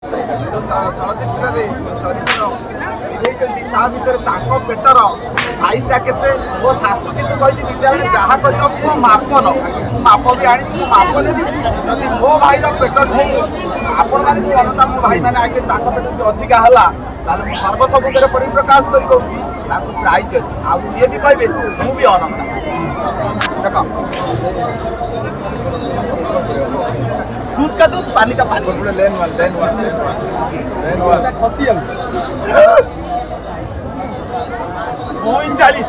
चलचित्र चरित्र पेटर साइजटा के मो शाशु कि विद्यालय जहाँ कर मापन माप भी आनी माप नेबी जदि मो भाई पेट नहीं आपण मैंने जो अनता मो भाई मैंने आगे पेट जो अधिका है सर्वसम्मुखें परिप्रकाश कर प्राइज अच्छी आ सी भी कहे मु भी अनंता देख दूध का दूध पानी का पानी लेन वन खसी 45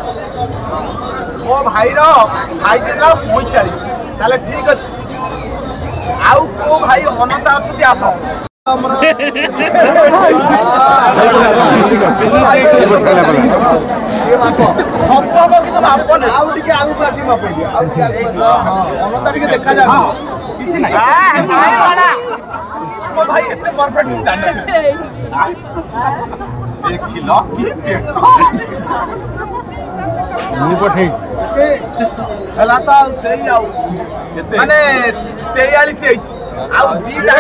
मो भाई साइज 45 ताले ठीक अच्छे आउ को भाई अनंता अच्छी आस सब हम कि मापन अनंता देखा जाए किसी भाई एते परफेक्ट देखिल कि पेट हला तो सही आउ माने 43 आइछ आउ दीटा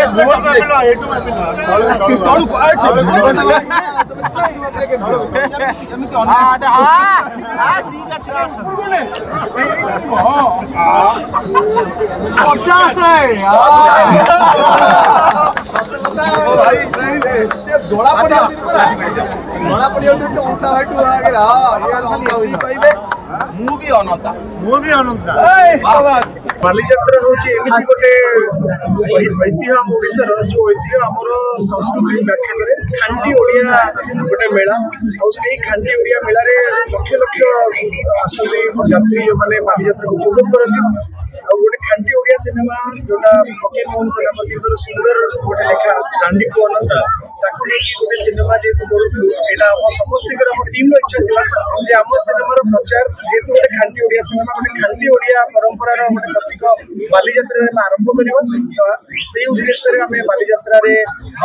बालीजात्रा हूँ गोटे ऐतिह्य आम ओडिशार जो ऐतिह्य आमर संस्कृति व्याख्या करे खांटी ओडिया गोटे मेला आई खांटी ओडिया मेला लक्ष लक्ष आसती यात्री जो मैंने बालीजात्रा को उपभोग करती गोटे खांटी ओडिया सिनेमा जोटा फकीर मोहन सेनापति सुंदर गोटे लेखा दांडी को अनंता गोटे सिनेमा जेहेतु करूँ यहाँ समस्त टीम इच्छा थी जे आम सिनेमार प्रचार जेहेतु गोटे खांटी ओडिया सिनेमा गोटे खांटी ओडिया परंपरार गोटे प्रतीक बालीजात्रा आरंभ कर से उद्देश्य आम बालीजात्रा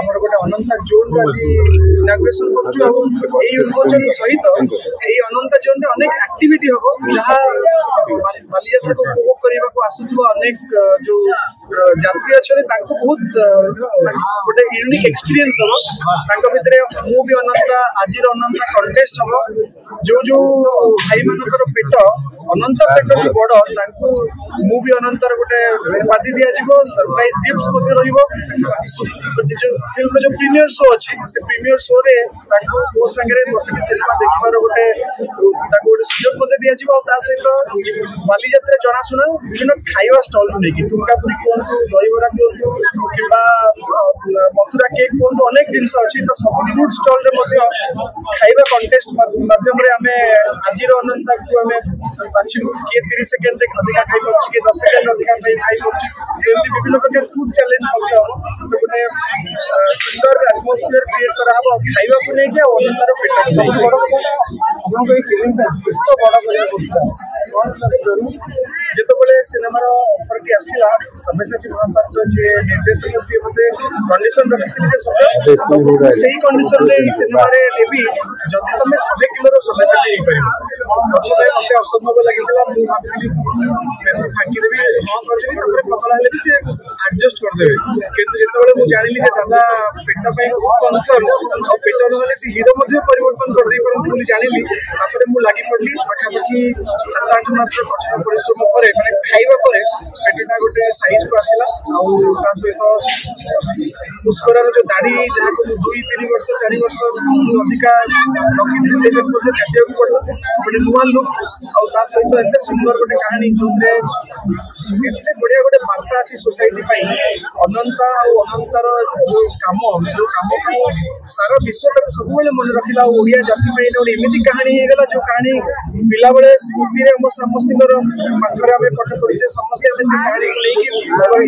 आमर गोटे अनंता जोन आज इनागुरेसन करोचन सहित यही अनंता जोन अनेक एक्टिविटी हम जहाँ बालीजात्रा को उपभोग करने को आसुवा अनेक जो यात्री अच्छा बहुत गोटे यूनिक एक्सपीरियंस दब भितर मु भी अनंता आज अनंता कंटेस्ट हम जो जो भाई मानकर पेट अनंत पेट भी बड़ मु भी अनंतर गोटे बाजी दि सरप्राइज गिफ्ट जो फिल्म जो प्रीमियर शो अच्छी से प्रीमियर शो रे मो संगे बसिक सिनेमा देखिबार गोटे गोटे सुजोग दि सहित बालीजात्रा जनाशुना विभिन्न खाଇବା स्टल नहीं ठुमकापुरी कहतु दहीबरा कहतु कि मथुरा केक कहतु अनेक जिनस अच्छी तो सब फूड स्टल खाଇବା कंटेस्ट माध्यम आम आज अनंता को आम बाछू किए 30 सेकेंड अधिका खाई पार्टी किए 10 सेकेंड अधिका खाई पार्टी एमती विभिन्न प्रकार फूड चैलेंज तो गोटे सुंदर एटमोस्फियर क्रिएट करा खाଇବା को लेकिन अनंतार पेट सब जिते सिनेमार ऑफर टी आसला सब्यसाची महापात्र जे निर्देशक सी मते कंडीशन रखी से कंडीशन सिनेमा देवी जदि तुम 100 किलो सब्यसाची प्रथम मत असंभव लगी भाभी फांकीदेवी हाँ करदेवी पतला भी सी आडजस्ट करदेवे कितु जो जानी दादा पेट बहुत कनसर्न और पेट ना सी हिरो परिवर्तन करदे पारती जानी लगी पड़ी पाखापाखि 7-8 मास कठिन परिश्रम पर मैंने खाइबा पेटा गोटे साइज को आसला सहित पुष्कर जो दाढ़ी जहाँ को 2-3 वर्ष 4 वर्ष अधिका रखी से काटिया पड़ो गोटे नुआ लुक आ सहित एत सुंदर गोटे कहानी जो एत बढ़िया गोटे वार्ता अच्छी सोसाइटी अनंता अनंतार जो कम को सारा विश्व सब मन रखा ओडिया जाति गोटे एमती कहानी होगा जो कहानी पिला बेले स्मृति में समस्त पाठर आम पाठ पढ़ीचे समस्ते से कहानी को लेकिन बड़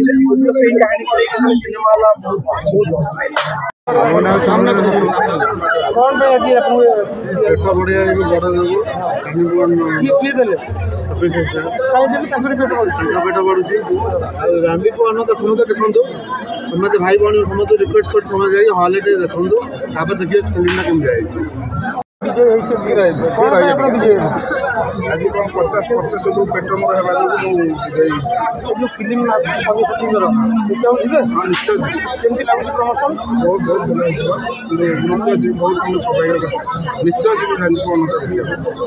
तो से कहानी को लेकिन सिनेमा वाला बहुत भल कौन पे आज पेट बढ़िया पेट बढ़ुची रानी को अनंत समस्त देखो समस्त भाई भाई समस्त रिक्वेस्ट कर समझ हॉल देखो देखिए फिल्म कम जाए। विजय होइछे कोन आपण विजय आज कौन 50-50 जो पेट मोर हेबा जो फिल्म सभी शूटिंग देखिए ଯିବେ हाँ निश्चय केमती लाଗୁଛି प्रमोशन बहुत बहुत भल निश्चय बहुत सौभाग्य निश्चय जी